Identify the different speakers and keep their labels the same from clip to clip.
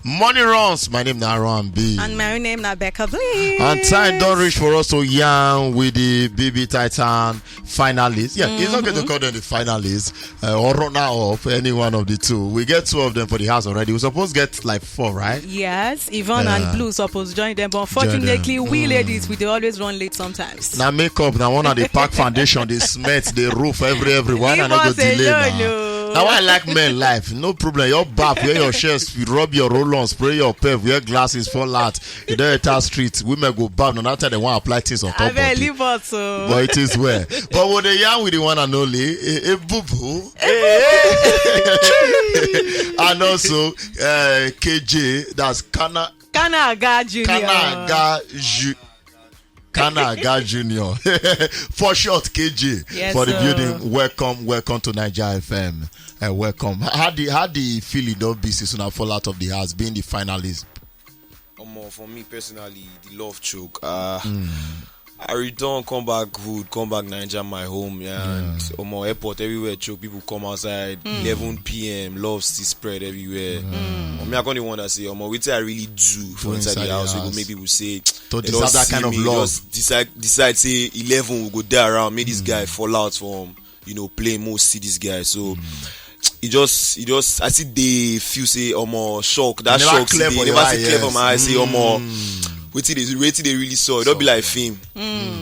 Speaker 1: Money runs. My name is Aaron B.
Speaker 2: And my name is Becca Bleed.
Speaker 1: And time don't reach for us to yarn with the BB Titan finalists. Yeah, it's not going to call them the finalists or runner up, any one of the two. We get 2 of them for the house already. We're supposed to get like 4, right?
Speaker 2: Yes, Yvonne and Blue supposed to join them. But unfortunately, we ladies, we always run late sometimes.
Speaker 1: Now makeup, now one of the park foundation, they smelt the roof everyone and I go delay now. Now I like men life, no problem. Your bath, wear your shirts, you rub your roll-on, spray your pep, wear glasses, fall out. You don't enter streets, women go bath, and after they want to apply things on top of it. But it is well. But when they yarn with the one and only, Ebubu, and also KJ, that's
Speaker 2: Kanaga Junior.
Speaker 1: Kanaga Junior. For short, KJ.
Speaker 2: Yes,
Speaker 1: for the building. Welcome to Naija FM. Welcome. How do you feel it don't be season and fall out of the house being the finalist?
Speaker 3: For me personally, the love choke. I return, come back Naija, my home, and airport everywhere choke. People come outside 11 p.m. Love still spread everywhere. I can't even want to say, what I really do for inside the house. We go make people say
Speaker 1: to deserve that kind of love.
Speaker 3: Just decide say 11 will go there around. Make this guy fall out from play most see this guy. So. It just I see they feel say shock. That shock they never see clear for my eyes. Say waiting they really saw it. Don't be like film.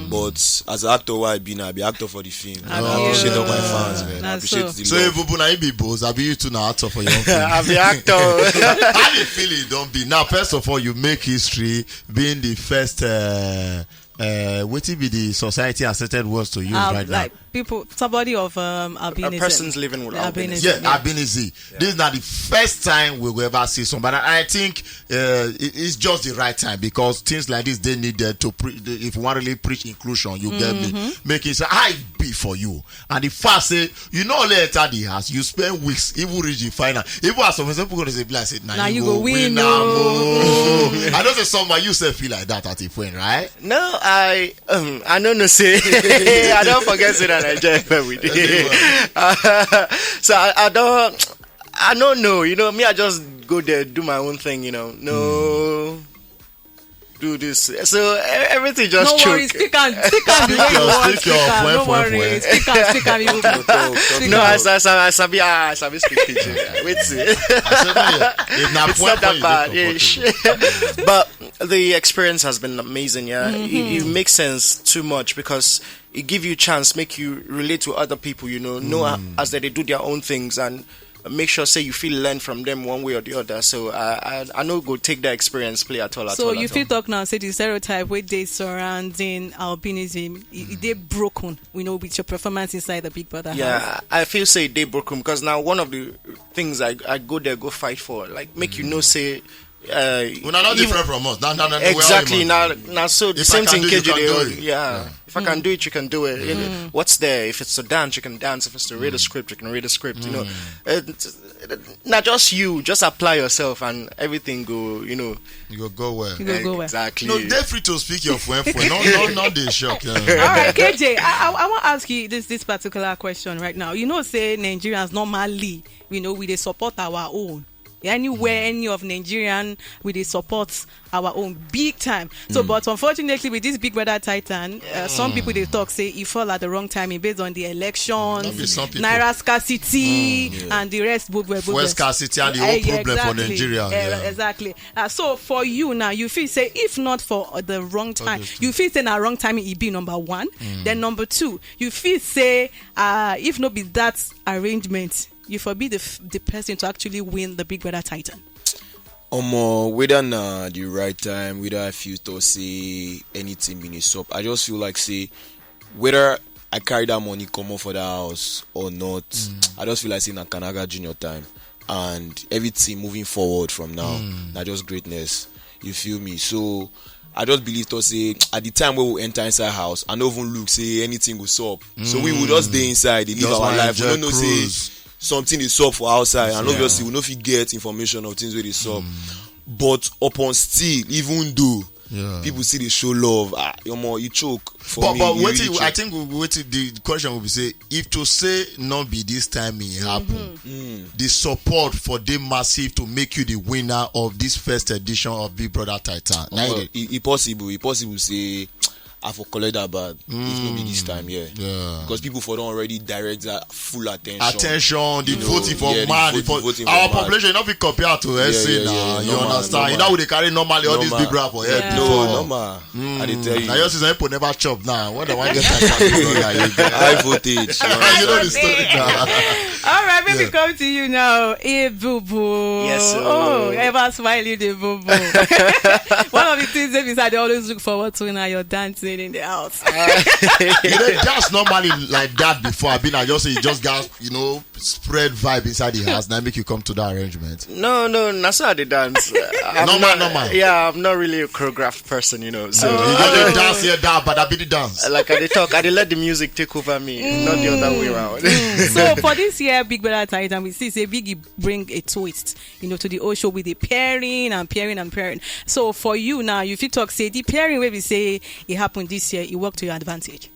Speaker 3: But as an actor, why I be actor for the film. I appreciate all my fans, man. I appreciate the love.
Speaker 1: So Ebubu na be boss. I be you too now actor for your own film.
Speaker 4: I be actor.
Speaker 1: How do you feel it? Don't be now. First of all, you make history being the first. What will be the society accepted words to use right now?
Speaker 2: Like people, somebody of albinism.
Speaker 4: A person's living with albinism.
Speaker 1: Yeah, albinism. Yeah. This is not the first time we will ever see somebody. I think it's just the right time because things like this they needed to if you want to really preach inclusion, you get me. Making say I be for you. And the first say only enter the house, you spend weeks, even reach the final. Even as some people going to say, I said, now you go win. I don't say somebody you say feel like that at a point, right?
Speaker 4: No, I don't say I don't forget that I enjoy we did. So I don't know. Me, I just go there, do my own thing. No, do this. So everything just choke.
Speaker 2: No worries, stick on the way you want. No worries, stick on you.
Speaker 4: No, I sabi speak pidgin. Wait, it's not that bad. But the experience has been amazing. Yeah, it makes sense too much because it gives you a chance, make you relate to other people. Know as they do their own things and make sure say you feel learn from them one way or the other. So I know go take that experience play at all.
Speaker 2: So you feel talk now say the stereotype where they surrounding albinism they broken with your performance inside the Big Brother house.
Speaker 4: I feel say they broken because now one of the things I go there go fight for like make say
Speaker 1: we're not different from us. No,
Speaker 4: exactly. Now, so the same thing. If I can do it, you can do it. What's there? If it's to dance, you can dance. If it's to read a script, you can read a script. Not just you. Just apply yourself, and everything go. You
Speaker 1: go well.
Speaker 4: Exactly.
Speaker 1: No, they're free to speak your friend. Not the shock.
Speaker 2: All right, KJ. I want to ask you this particular question right now. Say Nigerians normally, we they support our own. Anywhere any of Nigerian we they support our own big time. So but unfortunately with this Big Brother Titan, some people they talk say it fall at the wrong timing based on the elections, Naira scarcity and the rest
Speaker 1: fuel scarcity and the whole problem for Nigeria.
Speaker 2: Exactly. So for you now, you feel say if not for the wrong time, you feel say na wrong timing it be number one. Then number two, you feel say if not be that arrangement, you forbid the person to actually win the Big Brother Titan.
Speaker 3: Whether the right time, whether I feel to say anything in a up, I just feel like say whether I carry that money come off for the house or not, I just feel like saying a Kanaga Junior time and everything moving forward from now, not just greatness. You feel me? So I just believe to say at the time when we enter inside house, I don't even look say anything will stop. So we will just stay inside, they live our life. We don't know say something is up for outside, and obviously we know if you get information of things where they up. But upon still, even though people see they show love. You choke.
Speaker 1: But
Speaker 3: you
Speaker 1: wait,
Speaker 3: really choke.
Speaker 1: I think the question will be say if to say not be this time it happen, the support for them massive to make you the winner of this first edition of Big Brother Titan.
Speaker 3: It possible say I for collect that bad if maybe this time, because people for don't already direct that full attention,
Speaker 1: the voting for
Speaker 3: voting
Speaker 1: our
Speaker 3: for
Speaker 1: population not be compared to SA now. You understand? You know they carry normally all these big brother for head before.
Speaker 3: I did tell you.
Speaker 1: Now your sister never chop now. What the one get
Speaker 3: high voltage.
Speaker 1: You know the story now.
Speaker 2: All right, maybe come to you now, Ebubu.
Speaker 4: Yes.
Speaker 2: Ever smiling, Ebubu. One of the things they always look forward to now you're dancing in the house.
Speaker 1: That's normally like that before. I just say you just got spread vibe inside the house. Now make you come to that arrangement.
Speaker 4: No, that's how they dance.
Speaker 1: Normal.
Speaker 4: Yeah, I'm not really a choreographed person, So
Speaker 1: you got to dance here, but I be the dance.
Speaker 4: Like I talk, I let the music take over me, not the other way around.
Speaker 2: So for this year, Big Brother Titan, we see say Biggie bring a twist, to the whole show with the pairing. So for you now, if you talk say the pairing where we say it happened this year, it worked to your advantage.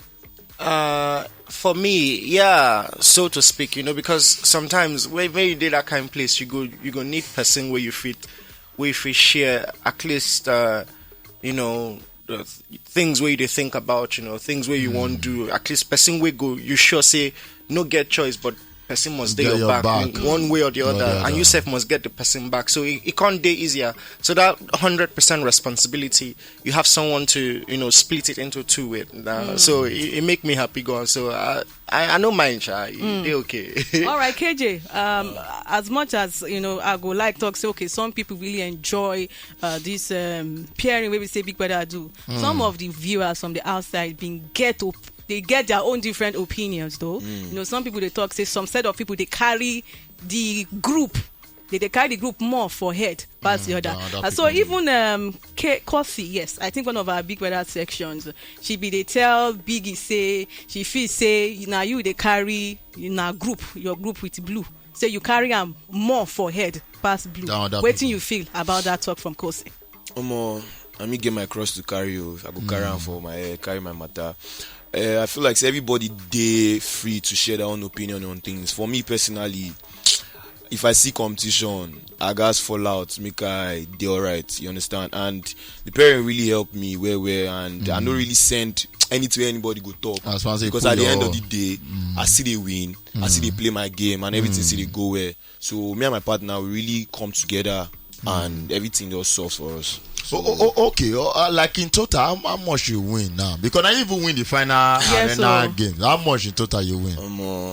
Speaker 4: For me, so to speak, because sometimes when you did that kind of place, you go need person where you fit share at least things where you think about, things where you want to do. At least person where go, you sure say no get choice, but person must get your back one way or the other, and you self must get the person back. So it can't be easier. So that 100% responsibility, you have someone to split it into two with. So it make me happy going. So I know mine, they okay.
Speaker 2: All right, KJ. As much as I go like talk say okay, some people really enjoy this pairing where we say Big Brother do. Some of the viewers from the outside they get their own different opinions though. Some people they talk say some set of people they carry the group. They carry the group more for head past the other. So even Kosi, yes, I think one of our Big Brother sections, they tell Biggie say she feels say now you they carry your group with blue. Say you carry them more for head past blue. Waiting you feel about that talk from Kosi?
Speaker 3: Let me get my cross to carry you. I go carry on for my head, carry my matter. I feel like everybody they free to share their own opinion on things. For me personally, if I see competition, I guys fall out, make I do alright, you understand? And the parent really helped me and I don't really send anywhere anybody go talk. Because at the end of the day, I see they win, I see they play my game and everything see they go where. So me and my partner we really come together and everything just solves for us.
Speaker 1: Okay. Like in total, how much you win now? Because I even win the final arena game. How much in total you win?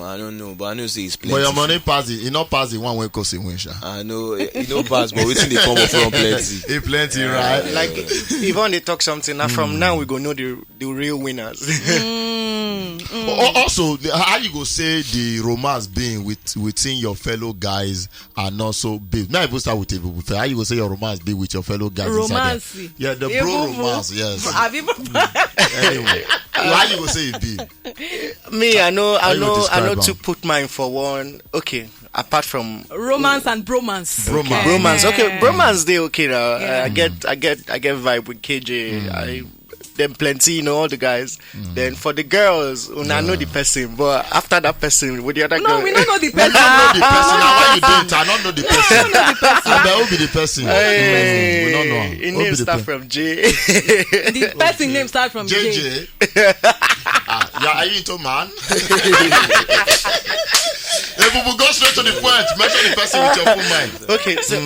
Speaker 3: I don't know, but I know say it's plenty.
Speaker 1: But your money pass it. You not pass the one way cause win, sha.
Speaker 3: I know it don't pass, but waiting they come up from plenty.
Speaker 1: Plenty, right?
Speaker 4: Like even they talk something now. From now we go know the real winners.
Speaker 1: Also, how you go say the romance being within your fellow guys are not so big? Now you start with Ebubu. How you go say your romance be with your fellow guys?
Speaker 2: Romance.
Speaker 1: Yeah, the bro romance, yes. Anyway, why you go say it be?
Speaker 4: Me, I know to put mine for one. Okay, apart from
Speaker 2: romance and bromance.
Speaker 4: Bromance. Okay, bromance they okay now. Yeah. I get vibe with KJ. Them plenty, all the guys. Then for the girls, I know the person, but after that person, with the other girl,
Speaker 2: we don't know the person.
Speaker 1: Now why you don't? I don't know the person. That will be the person. We don't know.
Speaker 4: His name start from J.
Speaker 2: The person name start from J.
Speaker 1: Are you into man? Ebubu, go straight to the point. Mention the person with your full mind.
Speaker 4: Okay, so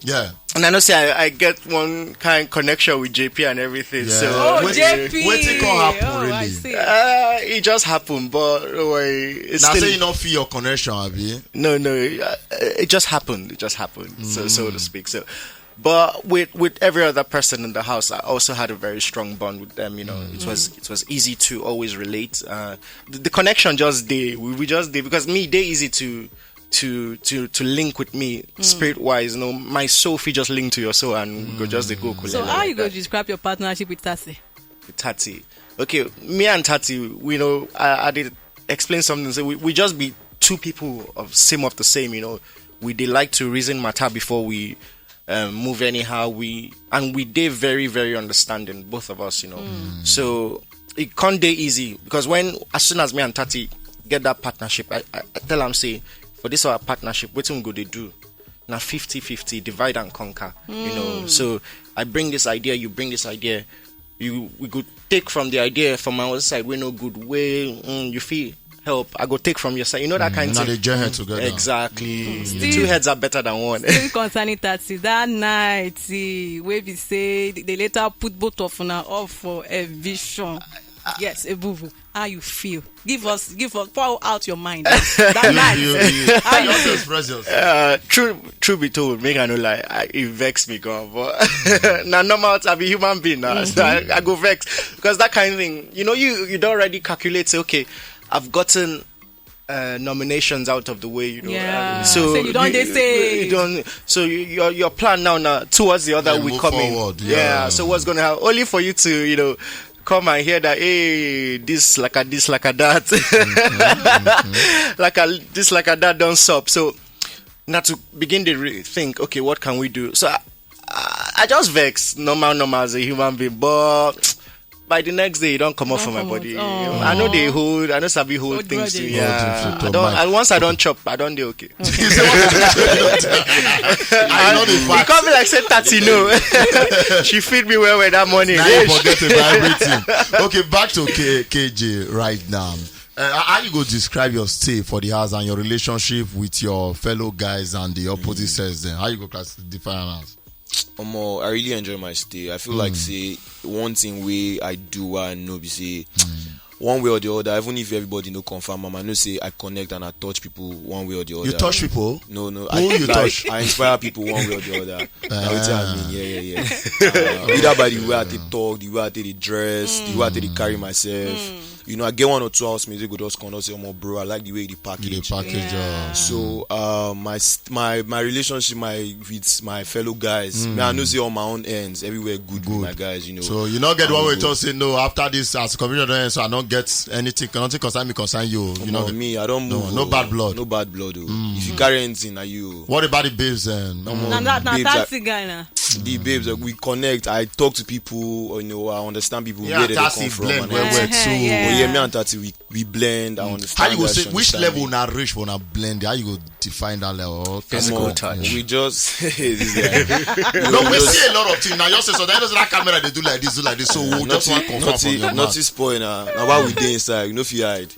Speaker 1: yeah.
Speaker 4: And I know say I get one kind of connection with JP and everything. Yeah. So
Speaker 2: JP.
Speaker 1: What it can happen really?
Speaker 4: It just happened, but it's
Speaker 1: now
Speaker 4: still.
Speaker 1: Say you don't feel your connection, Abi.
Speaker 4: No, it just happened. It just happened, so to speak. So, but with every other person in the house, I also had a very strong bond with them. It was easy to always relate. The connection just we just did because me they easy to link with me spirit wise. My soul feel just link to your soul and go just go.
Speaker 2: So how you go describe your partnership with Tati?
Speaker 4: Tati, okay, me and Tati, I did explain something. So we just be two people of the same. We they like to reason matter before we move anyhow. We did very, very understanding, both of us, So it can't be easy because as soon as me and Tati get that partnership, I tell them, say, for this our partnership, what we go they do? Now 50-50, divide and conquer, So I bring this idea, you bring this idea. We could take from the idea from our side, we no good way, you feel help. I go take from your side, that kind of thing.
Speaker 1: Now they join head together.
Speaker 4: Exactly. Two heads are better than one.
Speaker 2: Still concerning Tati, that night, where we say they later put both of them off for a vision. Yes, Ebubu, how you feel? Give us, pour out your mind. That night, how you feel?
Speaker 1: Express yourself.
Speaker 4: True be told, make I no lie, it vex me, God. But now, normal, I be human being now, so I go vex because that kind of thing, you don't already calculate. Say, okay, I've gotten nominations out of the way,
Speaker 2: Yeah.
Speaker 4: So
Speaker 2: you don't. They say
Speaker 4: you don't. So your plan now towards the other week coming.
Speaker 1: Forward,
Speaker 4: yeah. So what's gonna happen? Only for you to come and hear that, hey, this like a that, this like a that don't stop. So now to begin to think, okay, what can we do? So I just vex normal as a human being, but by the next day, it don't come off from my body. I know they hold, I know Sabi hold things too. Yeah. Once I don't chop, I don't do okay.
Speaker 1: I know the
Speaker 4: fact. He come like say Tati, no. She feed me well with that money.
Speaker 1: Now you forget about everything. Okay, back to KJ right now. How you go describe your stay for the house and your relationship with your fellow guys and the opposite sex then? How you go define us?
Speaker 3: I really enjoy my stay. I feel like say one thing way I do I know be say one way or the other, even if everybody no confirm, I know say I connect and I touch people one way or the other.
Speaker 1: You touch people?
Speaker 3: No.
Speaker 1: You touch?
Speaker 3: I inspire people one way or the other. That's what I mean. Yeah. Either by the way I talk, the way I dress, the way I carry myself. I get one or two housemates, they go just come and say, "Oh, bro, I like the way the package." So, my relationship, with my fellow guys, I know say on my own ends, everywhere good with my guys,
Speaker 1: So you not get one way to say no after this as a community, so I don't get anything, nothing concern you.
Speaker 3: Me, I don't move.
Speaker 1: No bad blood.
Speaker 3: No bad blood. If you carry anything, are you?
Speaker 1: What about the babes then?
Speaker 2: That's the guy now.
Speaker 3: The babes, we connect. I talk to people. I understand people where they come from. Me and Tati, we blend. I understand.
Speaker 1: How you go say which level na reach for na blend? How you go define that level?
Speaker 4: Physical touch.
Speaker 3: We just
Speaker 1: we see a lot of things now. You say so that camera they do like this. So we just want confirm from your mouth.
Speaker 3: Notice point now. Now while we dey inside, if you hide.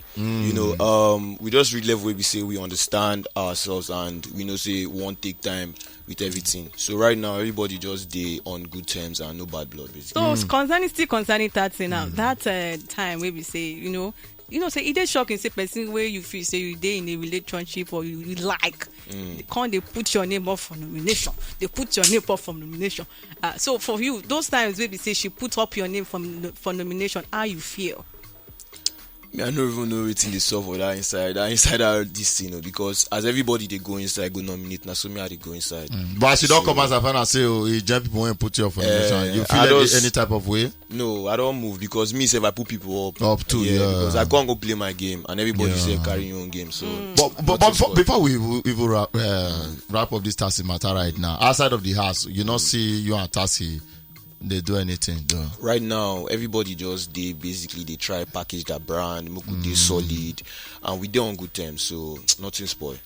Speaker 3: We just reach level where we say we understand ourselves and we know say won't take time with everything. So right now everybody just dey on good terms and no bad blood basically.
Speaker 2: So concerning that now, that time where we say, say it is shocking say person where you feel say you dey in a relationship or you like they put your name up for nomination. They put your name up for nomination. So for you, those times where we say she put up your name for nomination, how you feel?
Speaker 3: I don't even know everything they saw for that inside. That inside this thing, because as everybody they go inside, go nominate. Now so me how they go inside.
Speaker 1: But as you don't come as a fan and say, oh, people want to put you up for nomination. You feel any type of way?
Speaker 3: No, I don't move because me if I put people
Speaker 1: up too,
Speaker 3: because I can't go play my game and everybody say carry your own game. So,
Speaker 1: but before we wrap up this Tassi matter right now, outside of the house, see you and Tassi. They do anything though.
Speaker 3: Right now, everybody they try package that brand, make it solid, and we do on good terms, so nothing spoil.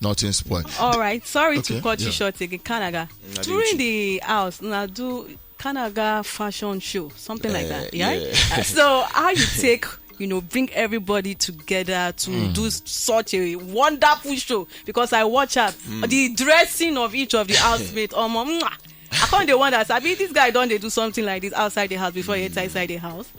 Speaker 2: All right, sorry to cut you short again, kanaga. During the house, now do kanaga fashion show, something like that, yeah? So how you take bring everybody together to do such a wonderful show? Because I watch the dressing of each of the housemates. I can't wonder. This guy don't they do something like this outside the house before he enter inside the house?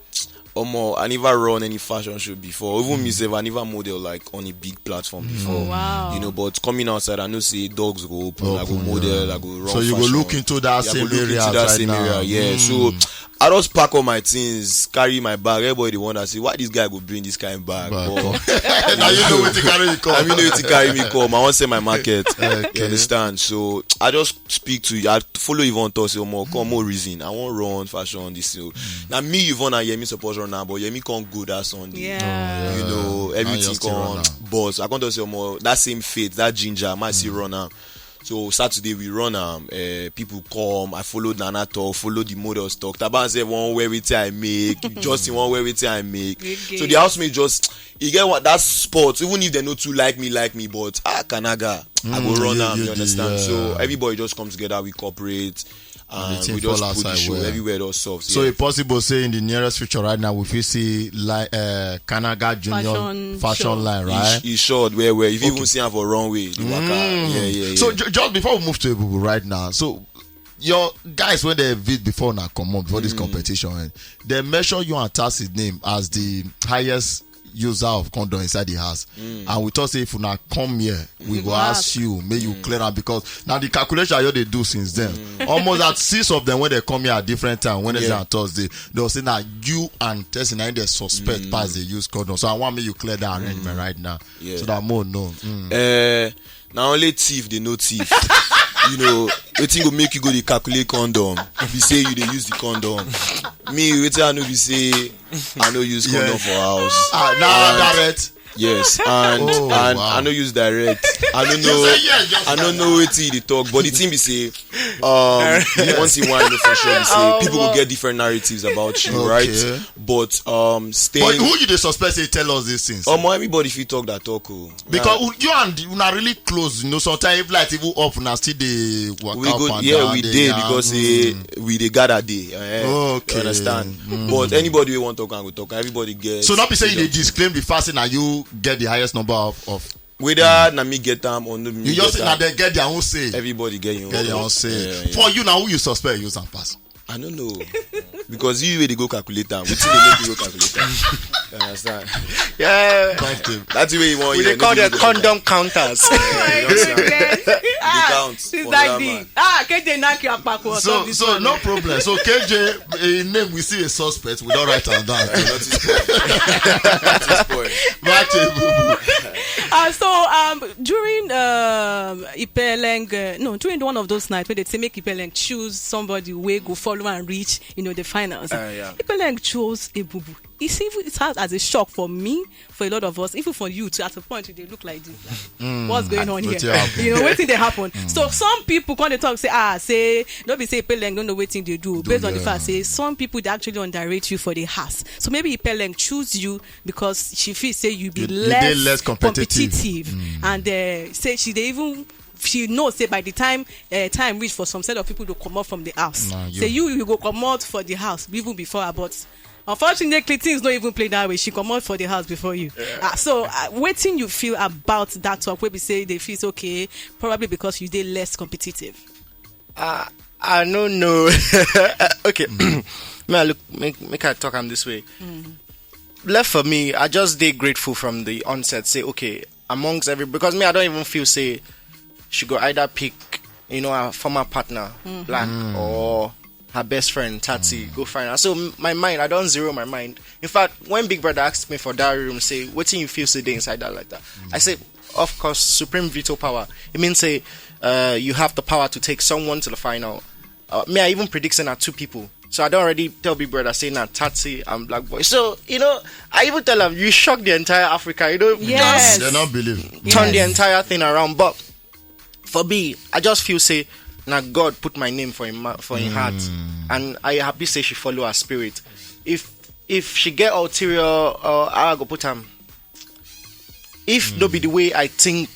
Speaker 3: I never run any fashion show before. Even myself, I never model like on a big platform before.
Speaker 2: Wow.
Speaker 3: But coming outside, I know say dogs go open. I go model. I go run.
Speaker 1: So you
Speaker 3: fashion.
Speaker 1: go look into that same area.
Speaker 3: Yeah. So I just pack all my things, carry my bag. Everybody they wonder say why this guy go bring this kind of bag.
Speaker 1: Now you know what to carry me come.
Speaker 3: I know what to carry me come. I want to say my market. Okay. You understand? So I just speak to you. I follow Yvonne talk say more reason. I want run fashion this. So now me Yvonne and Yemi suppose run now, but Yemi can't go that Sunday.
Speaker 2: Yeah.
Speaker 3: Everything can. Boss, I can't say more that same faith, that ginger. I might see run now. So Saturday we run people come, I follow Nana talk, follow the models talk. Taban say one way with I make, Justin one way with I make. So the housemate just you get what that sport, even if they not too like me, but kanaga, I go run am, you understand? So everybody just comes together, we cooperate. And we just put the show everywhere those soft.
Speaker 1: So it's possible say in the nearest future right now we will see like Kanaga Junior fashion line, right?
Speaker 3: It's short where if you even see him for runway,
Speaker 1: So just before we move to Ebubu right now, so your guys when they beat before now come up before this competition, they measure you and Tassi's name as the highest user of condom inside the house, and we thought say if you not come here we go ask you, may you clear am, because now the calculation I they do since then almost at 6 of them when they come here at different time, Wednesday and Thursday, they will say now you and Tessie now they suspect pass they use condom, so I want me you clear that arrangement right now so that more no.
Speaker 3: Now only thief they know thief. You know, waiting go make you go to calculate condom. If you say you they use the condom, me waiting I know you say I know use condom for house.
Speaker 1: Now direct.
Speaker 3: Yes, and I know use direct. I don't know what they talk, but the thing be say, once in a while, for sure, say people will get different narratives about you, right? But staying.
Speaker 1: But who you the suspect say tell us these things?
Speaker 3: Everybody if you talk that talk,
Speaker 1: because you and you are really close, you know. Sometimes if like even up now still they work
Speaker 3: we
Speaker 1: out
Speaker 3: go,
Speaker 1: and
Speaker 3: yeah,
Speaker 1: down,
Speaker 3: we did because we they gather day. You understand? But anybody who want to talk and go talk, everybody gets.
Speaker 1: So not be saying they disclaim the fasting and you get the highest number of
Speaker 3: whether na me get them or no me.
Speaker 1: You just say that they get their own say.
Speaker 3: Everybody get
Speaker 1: their own say. For you now, who you suspect use and pass?
Speaker 3: I don't know. Because you way they go calculate them. Which they make you go calculate them. You understand?
Speaker 4: Yeah.
Speaker 3: That's the way you want.
Speaker 4: They call them condom counters.
Speaker 3: It's
Speaker 2: like the KJ knock your back.
Speaker 1: So no problem. So KJ in name we see a suspect. We don't write down.
Speaker 3: Not his point.
Speaker 1: Back to Ebubu.
Speaker 2: So during Ipeleng, during one of those nights where they say make Ipeleng choose somebody where go follow and reach, the finals. Ipeleng chose Ebubu. It's hard as a shock for me, for a lot of us, even for you too. At a point, they look like this. Like, what's going on here? Waiting they happen. So some people when they talk say don't be say Ipeleng don't know waiting they do. Based on the fact say some people they actually underrate you for the house. So maybe Ipeleng choose you because she feels say you be less competitive. And say she knows say by the time reach for some set of people to come out from the house. Say you go come out for the house even before her, but unfortunately things don't even play that way. She come out for the house before you. So waiting you feel about that talk where we say they feel okay, probably because you did less competitive.
Speaker 4: I don't know. Okay. Make I talk this way. Left for me, I just did grateful from the onset. Say okay, amongst because me I don't even feel say she go either pick her former partner Black or her best friend Tati go find her. So my mind, I don't zero my mind. In fact, when Big Brother asked me for that room, say what thing you feel today inside that like that, I say of course supreme veto power. It means say you have the power to take someone to the final. I even predict saying that 2 people. So I don't already tell Big Brother saying that Tati and Black Boy. So I even tell them you shock the entire Africa.
Speaker 2: Yes.
Speaker 1: They don't believe.
Speaker 4: Turn the entire thing around. But for me, I just feel say now God put my name for him heart, and I happy say she follow her spirit. If she get ulterior, I go put him. If no be the way I think,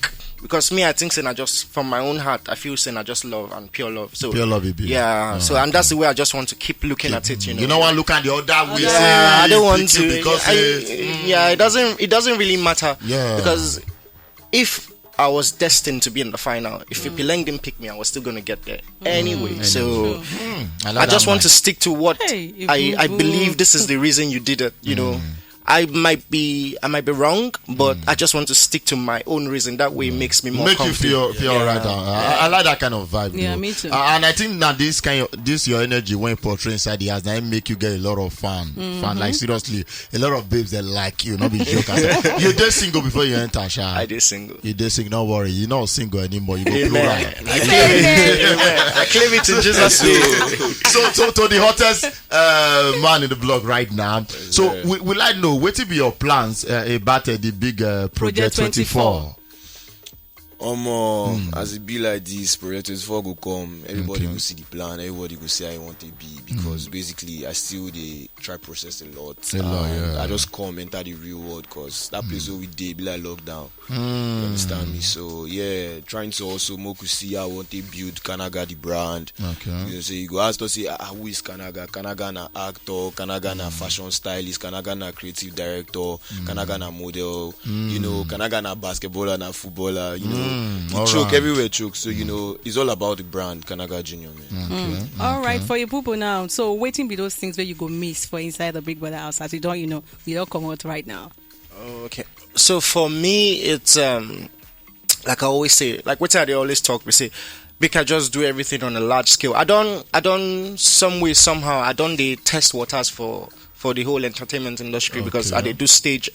Speaker 4: because me I think say I just from my own heart I feel say I just love and pure love. So
Speaker 1: pure love, baby.
Speaker 4: Yeah. So and that's the way I just want to keep looking at it.
Speaker 1: You don't want to look at the other way.
Speaker 4: Yeah, I don't want to
Speaker 1: because
Speaker 4: it doesn't really matter.
Speaker 1: Yeah.
Speaker 4: Because if I was destined to be in the final, if Ipeleng didn't pick me, I was still going to get there anyway. So I just want to stick to what I believe. This is the reason you did it. I might be wrong, but I just want to stick to my own reason. That way it makes me more comfortable.
Speaker 1: You feel right. I like that kind of vibe.
Speaker 2: Yeah, me too.
Speaker 1: And I think that this your energy when you portray inside the house, that make you get a lot of fun. Like seriously, a lot of babes that like you, not be joking. You did single before you enter, Sha.
Speaker 4: I did single.
Speaker 1: You did single. Don't worry, you're not single anymore. You go plural.
Speaker 4: I claim it in Jesus' name.
Speaker 1: So to the hottest man in the block right now. So we like know. What will be your plans about the big Project 24?
Speaker 3: As it be like this, projectors for go come, everybody go see the plan, everybody go say I want to be, because basically I still they try process a lot. I just come enter the real world, because that place where we did be like lockdown. You understand me? So yeah, trying to also more to see how I want to build Kanaga the brand. You know, so you go ask to say who is Kanaga? Kanaga na actor, Kanaga na fashion stylist, Kanaga na creative director, Kanaga na model, you know, Kanaga na basketballer, na footballer, you know. Choke everywhere, choke. So you know, it's all about the brand, Kanaga Junior, man.
Speaker 2: All right, for Ebubu now. So waiting be those things where you go miss for inside the Big Brother house, as you don't, we don't come out right now.
Speaker 4: Okay. So for me, it's like I always say, like what I always talk, we say, we can just do everything on a large scale. I don't some way somehow I don't they test waters for the whole entertainment industry, because I they do stage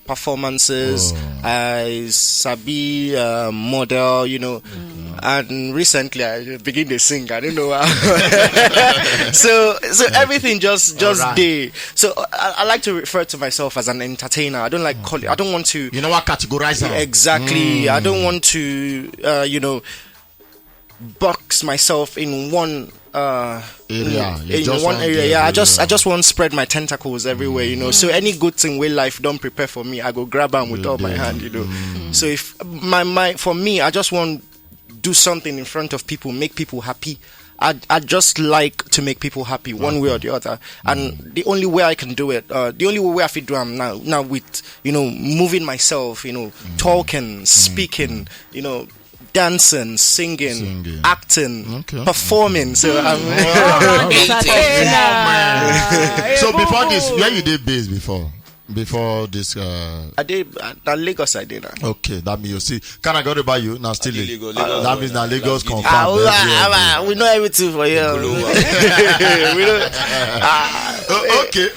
Speaker 4: performances, I sabi model, you know, and recently I begin to sing. I don't know how. so everything just day. So I like to refer to myself as an entertainer. I don't like call it. I don't want to.
Speaker 1: You know what categorize?
Speaker 4: Exactly. I don't want to box myself in one
Speaker 1: area.
Speaker 4: In one area. I just want to spread my tentacles everywhere, you know. So any good thing where life don't prepare for me, I go grab them with all my hand, you know. So if for me, I just want to do something in front of people, make people happy. I just like to make people happy one way or the other, and the only way I can do it, the only way I feel do I'm now with moving myself, talking, speaking, dancing, singing, acting, performing. So I'm
Speaker 1: So before this, where you did base before this?
Speaker 4: I did at Lagos. I did.
Speaker 1: Okay, that means you see. Can I go about you now? Still, that means that Lagos confirmed.
Speaker 4: We know everything for you. We know.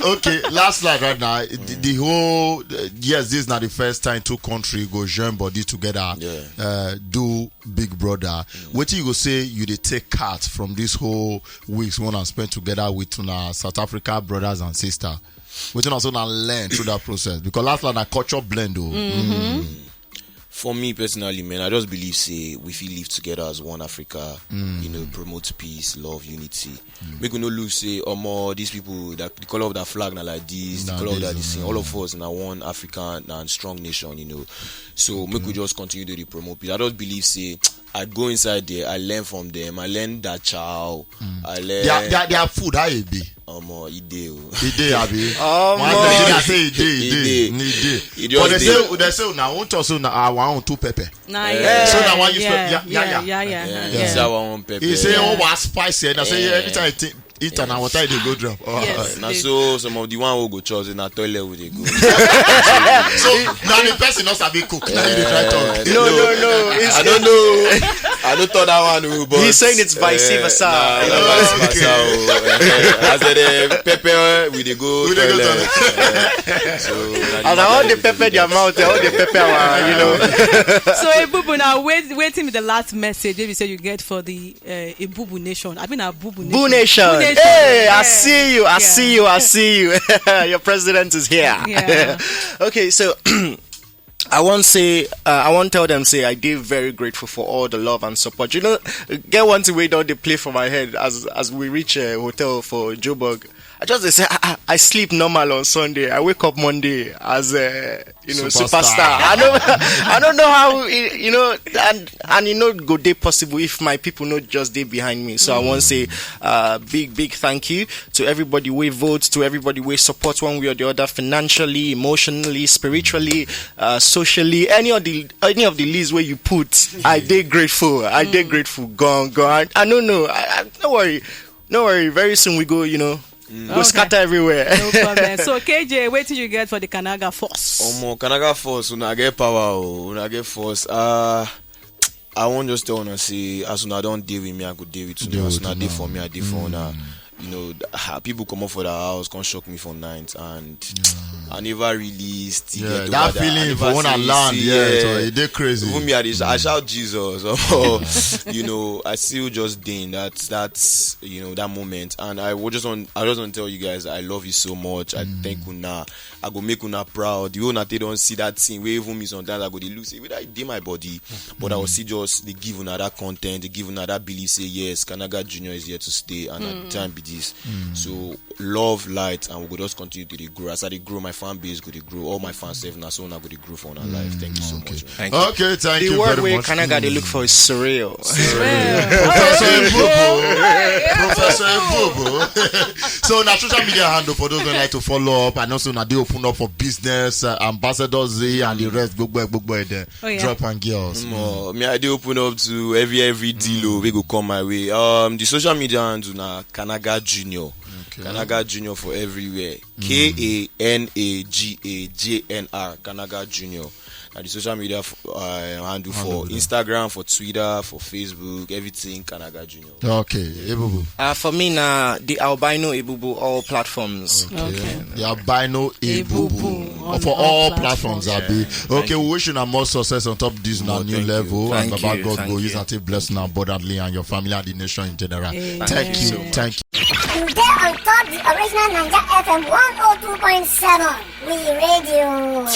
Speaker 1: Okay. Last slide right now. The whole yes, this is not the first time two countries go join body together. Do Big Brother. What you go say? You they take cards from this whole weeks one and spend together with South Africa brothers and sisters. We can also now learn through that process, because last time a culture blend.
Speaker 3: For me personally, man, I just believe we feel live together as one Africa. Promote peace, love, unity. Make we no lose these people that the color of that flag now like this, the color of that this thing. All of us now one African and strong nation, So make we just continue to promote peace. I just believe I go inside there, I learn from them, I learn that chow, I learn
Speaker 1: their food, how it be?
Speaker 3: Ide
Speaker 1: abi. I say ide. But they say now want also now I want two pepper. So now one you
Speaker 3: It's our own pepper.
Speaker 1: He say was spicy, and I say every time I think eat and I want to go drop.
Speaker 3: Now so some of the one who go chores in a toilet with they go.
Speaker 1: So now the person not sabi cook. Now you try to.
Speaker 4: No.
Speaker 3: I don't know. I don't thought that one. But
Speaker 4: he's saying it's vice versa.
Speaker 3: I said pepper with the go toilet.
Speaker 4: And I want the pepper their mouth. I want the pepper.
Speaker 2: So Ebubu, now waiting with the last message. Maybe say you get for the Ebubu Nation. I mean Ebubu Nation.
Speaker 4: Boo Nation. Hey, I see you. I see you. Your president is here.
Speaker 2: Yeah.
Speaker 4: Okay, so I want to tell them, I did very grateful for all the love and support. Get one to wait all the play for my head as we reach a hotel for Joburg. I just say I sleep normal on Sunday. I wake up Monday as a superstar. I don't know how and go day possible if my people not just day behind me. So I want to say big thank you to everybody we vote, to everybody we support one way or the other, financially, emotionally, spiritually, socially, any of the lists where you put. I did grateful. Gone. I don't know. Don't worry. Very soon we go. Go scatter everywhere.
Speaker 2: No problem. So KJ, what did you get for the Kanaga Force?
Speaker 3: Kanaga Force, when I get power, when I get force. I won't just tell say as soon as I don't deal with me, I could deal with you. As soon as I deal for me, I deal for now. people come up for the house, come shock me for night, and I never really still get over
Speaker 1: that feeling for when I land, so it did crazy.
Speaker 3: Even me, I shout Jesus, or I still just ding that's that moment, and I just want to tell you guys I love you so much. I thank una. I go make una proud. You know they don't see that thing where even me sometimes I go they lose it whether I did my body, but I will see just they give una that content, they give una that belief. Say yes, Kanaga Junior is here to stay, and at the time be this. So love, light, and we go just continue to grow. As I grow, my fan base go to grow. All my fans save now, so now go to grow for our life. Thank you so much.
Speaker 1: Thank you very much.
Speaker 4: The word where Kanaga they look for is surreal.
Speaker 1: Professor Ebubu. So now social media handle for those who like to follow up, and also now they open up for business, Ambassador Z and the rest. Drop and girls.
Speaker 3: Me I do open up to every deal we go come my way. The social media handle na Kanaga Junior. Kanaga Junior for everywhere. KANAGAJNR Kanaga Junior. And the social media handle for Instagram, for Twitter, for Facebook, everything Kanaga Junior.
Speaker 1: Okay, Ebubu.
Speaker 4: For me now, the albino Ebubu, all platforms.
Speaker 1: Okay. The albino Ebubu for all platforms. Okay, we wish you more success on top of this now new level, and Baba God go use and take blessing abundantly and your family and the nation in general. Thank you. Thank you.
Speaker 5: There on top the original Naija FM 102.7 We Radio.